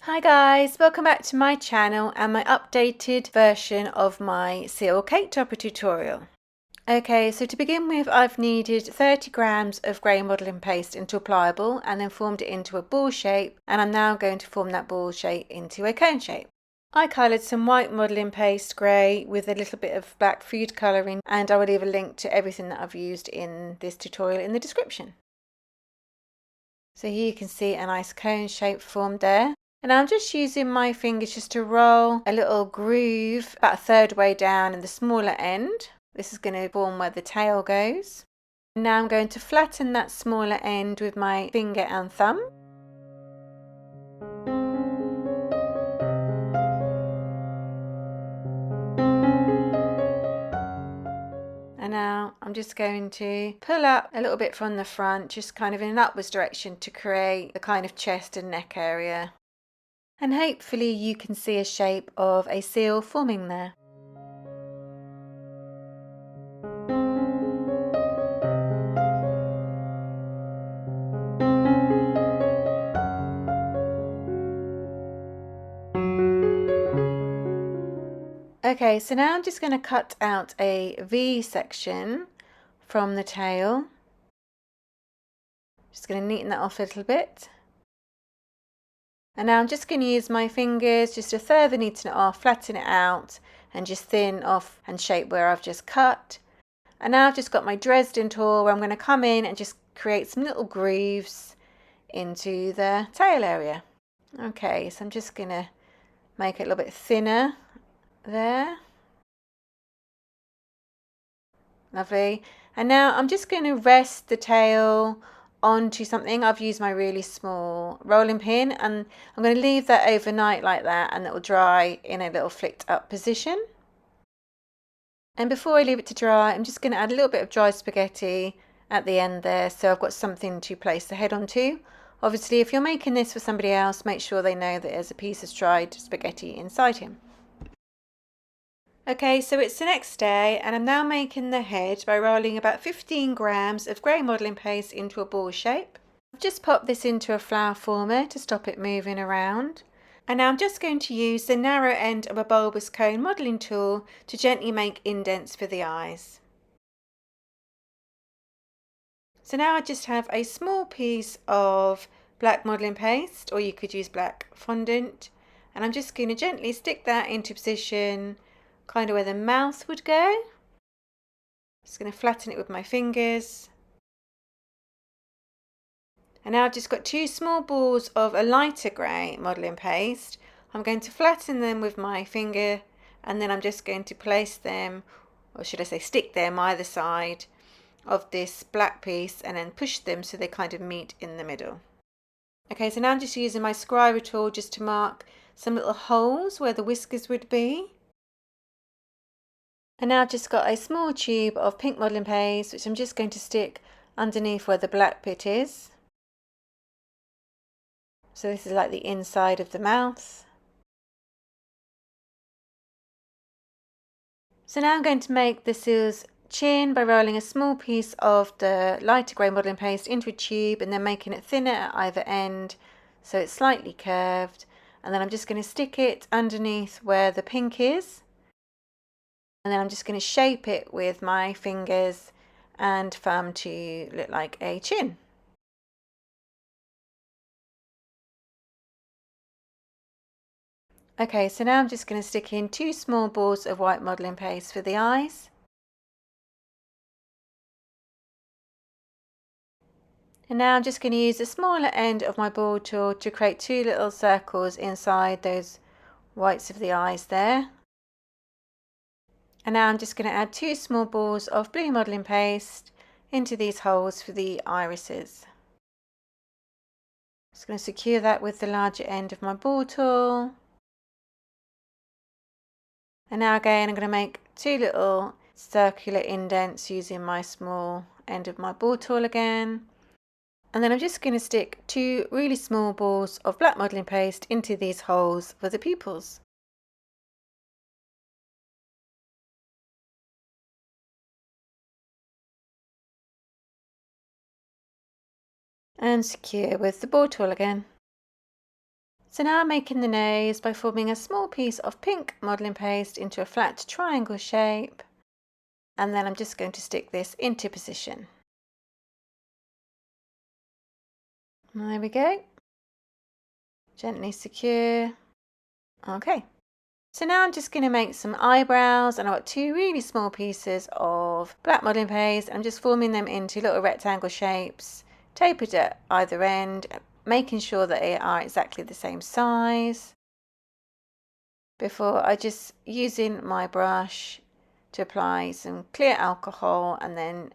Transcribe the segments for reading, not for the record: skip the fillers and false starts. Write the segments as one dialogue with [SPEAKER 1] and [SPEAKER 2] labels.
[SPEAKER 1] Hi guys, welcome back to my channel and my updated version of my seal cake topper tutorial. Okay, so to begin with, I've needed 30 grams of grey modelling paste into a pliable and then formed it into a ball shape, and I'm now going to form that ball shape into a cone shape. I coloured some white modelling paste grey with a little bit of black food colouring, and I will leave a link to everything that I've used in this tutorial in the description. So here you can see a nice cone shape formed there. And I'm just using my fingers just to roll a little groove about a third way down in the smaller end. This is going to form where the tail goes. And now I'm going to flatten that smaller end with my finger and thumb. And now I'm just going to pull up a little bit from the front, just kind of in an upwards direction to create the kind of chest and neck area. And hopefully you can see a shape of a seal forming there. Okay, so now I'm just going to cut out a V section from the tail. Just going to neaten that off a little bit. And now I'm just going to use my fingers just to further neaten it off, flatten it out, and just thin off and shape where I've just cut. And now I've just got my Dresden tool where I'm going to come in and just create some little grooves into the tail area. Okay, so I'm just going to make it a little bit thinner there. Lovely. And now I'm just going to rest the tail onto something. I've used my really small rolling pin, and I'm going to leave that overnight like that, and it will dry in a little flicked up position. And before I leave it to dry, I'm just going to add a little bit of dry spaghetti at the end there, so I've got something to place the head onto. Obviously, if you're making this for somebody else, make sure they know that there's a piece of dried spaghetti inside him. Okay, so it's the next day, and I'm now making the head by rolling about 15 grams of grey modelling paste into a ball shape. I've just popped this into a flour former to stop it moving around. And now I'm just going to use the narrow end of a bulbous cone modelling tool to gently make indents for the eyes. So now I just have a small piece of black modelling paste, or you could use black fondant, and I'm just going to gently stick that into position kind of where the mouth would go. Just going to flatten it with my fingers. And now I've just got two small balls of a lighter grey modelling paste. I'm going to flatten them with my finger, and then I'm just going to place them, or should I say stick them either side of this black piece, and then push them so they kind of meet in the middle. Okay, so now I'm just using my scriber tool just to mark some little holes where the whiskers would be. And now I've just got a small tube of pink modelling paste, which I'm just going to stick underneath where the black bit is. So this is like the inside of the mouth. So now I'm going to make the seal's chin by rolling a small piece of the lighter grey modelling paste into a tube and then making it thinner at either end so it's slightly curved. And then I'm just going to stick it underneath where the pink is. And then I'm just going to shape it with my fingers and thumb to look like a chin. Okay, so now I'm just going to stick in two small balls of white modelling paste for the eyes. And now I'm just going to use the smaller end of my ball tool to create two little circles inside those whites of the eyes there. And now I'm just going to add two small balls of blue modelling paste into these holes for the irises. Just going to secure that with the larger end of my ball tool. And now again I'm going to make two little circular indents using my small end of my ball tool again. And then I'm just going to stick two really small balls of black modelling paste into these holes for the pupils. And secure with the ball tool again. So now I'm making the nose by forming a small piece of pink modelling paste into a flat triangle shape, and then I'm just going to stick this into position. And there we go. Gently secure. Okay. So now I'm just going to make some eyebrows, and I've got two really small pieces of black modelling paste. I'm just forming them into little rectangle shapes, tapered at either end, making sure that they are exactly the same size. Before I just using my brush to apply some clear alcohol, and then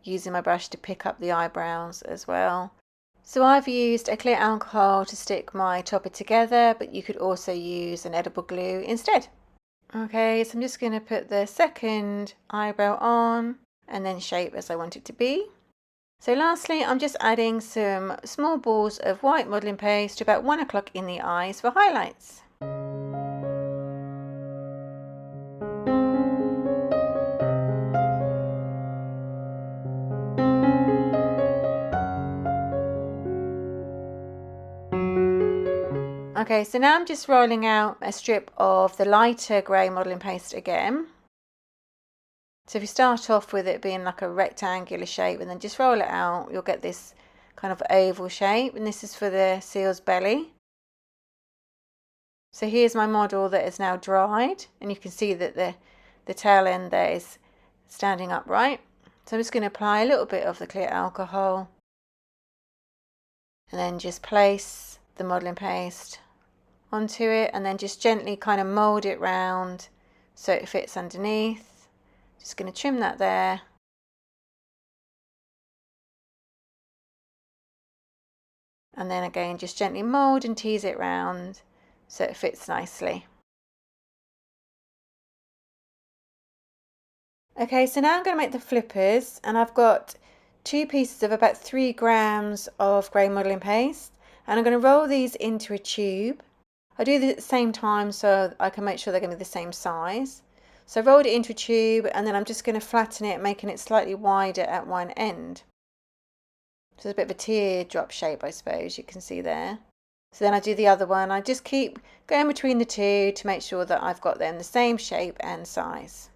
[SPEAKER 1] using my brush to pick up the eyebrows as well. So I've used a clear alcohol to stick my topper together, but you could also use an edible glue instead. Okay, so I'm just going to put the second eyebrow on and then shape as I want it to be. So lastly, I'm just adding some small balls of white modelling paste to about 1 o'clock in the eyes for highlights. Okay, so now I'm just rolling out a strip of the lighter grey modelling paste again. So if you start off with it being like a rectangular shape and then just roll it out, you'll get this kind of oval shape, and this is for the seal's belly. So here's my model that is now dried, and you can see that the tail end there is standing upright. So I'm just going to apply a little bit of the clear alcohol and then just place the modelling paste onto it, and then just gently kind of mould it round so it fits underneath. Just going to trim that there. And then again, just gently mould and tease it round so it fits nicely. Okay, so now I'm going to make the flippers, and I've got two pieces of about 3 grams of grey modelling paste, and I'm going to roll these into a tube. I do this at the same time so I can make sure they're going to be the same size. So I rolled it into a tube, and then I'm just going to flatten it, making it slightly wider at one end. So it's a bit of a teardrop shape, I suppose you can see there. So then I do the other one. I just keep going between the two to make sure that I've got them the same shape and size.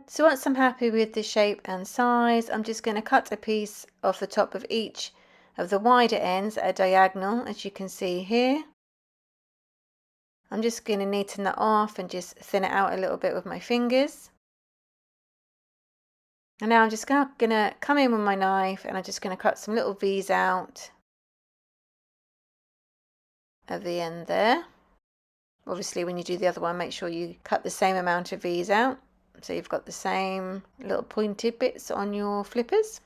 [SPEAKER 1] So once I'm happy with the shape and size, I'm just going to cut a piece off the top of each of the wider ends at a diagonal, as you can see here. I'm just going to neaten that off and just thin it out a little bit with my fingers. And now I'm just going to come in with my knife, and I'm just going to cut some little V's out of the end there. Obviously, when you do the other one, make sure you cut the same amount of V's out, so you've got the same little pointed bits on your flippers.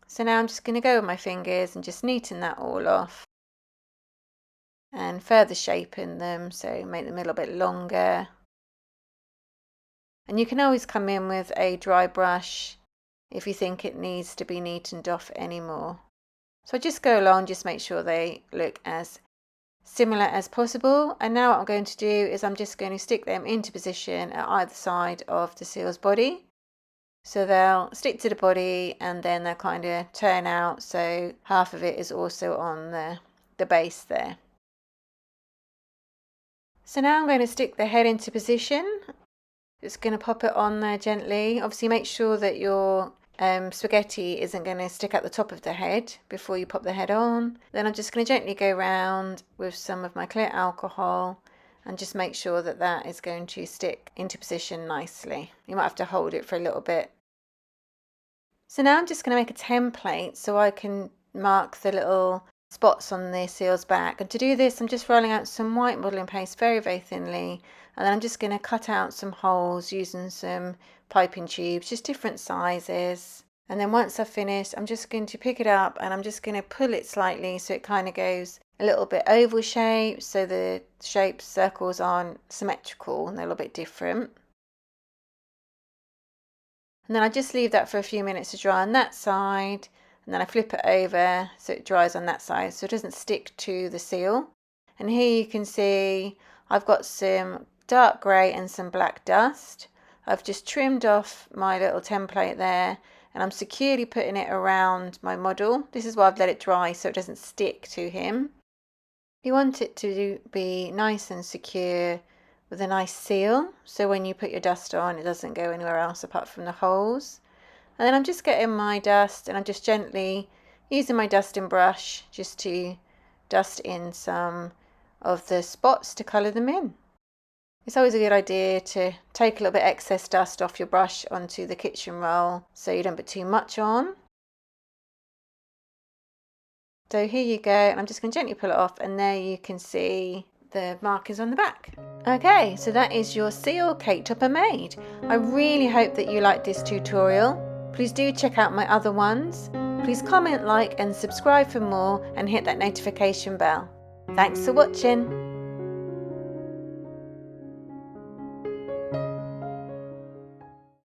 [SPEAKER 1] So now I'm just going to go with my fingers and just neaten that all off and further shapen them, so make them a little bit longer. And you can always come in with a dry brush if you think it needs to be neatened off anymore. So I just go along, just make sure they look as similar as possible. And now what I'm going to do is I'm just going to stick them into position at either side of the seal's body. So they'll stick to the body, and then they'll kind of turn out so half of it is also on the base there. So now I'm going to stick the head into position. Just going to pop it on there gently. Obviously make sure that your spaghetti isn't going to stick at the top of the head before you pop the head on. Then I'm just going to gently go around with some of my clear alcohol and just make sure that that is going to stick into position nicely. You might have to hold it for a little bit. So now I'm just going to make a template so I can mark the little spots on the seal's back. And to do this, I'm just rolling out some white modelling paste very, very thinly. And then I'm just going to cut out some holes using some piping tubes, just different sizes. And then once I've finished, I'm just going to pick it up and I'm just going to pull it slightly so it kind of goes a little bit oval shape, so the shapes, circles aren't symmetrical and they're a little bit different. And then I just leave that for a few minutes to dry on that side, and then I flip it over so it dries on that side so it doesn't stick to the seal. And here you can see I've got some dark grey and some black dust. I've just trimmed off my little template there, and I'm securely putting it around my model. This is why I've let it dry so it doesn't stick to him. You want it to be nice and secure with a nice seal, so when you put your dust on it doesn't go anywhere else apart from the holes. And then I'm just getting my dust and I'm just gently using my dusting brush just to dust in some of the spots to colour them in. It's always a good idea to take a little bit excess dust off your brush onto the kitchen roll so you don't put too much on. So here you go, and I'm just going to gently pull it off, and there you can see the markers on the back. Okay, so that is your seal cake topper made. I really hope that you liked this tutorial. Please do check out my other ones. Please comment, like and subscribe for more, and hit that notification bell. Thanks for watching.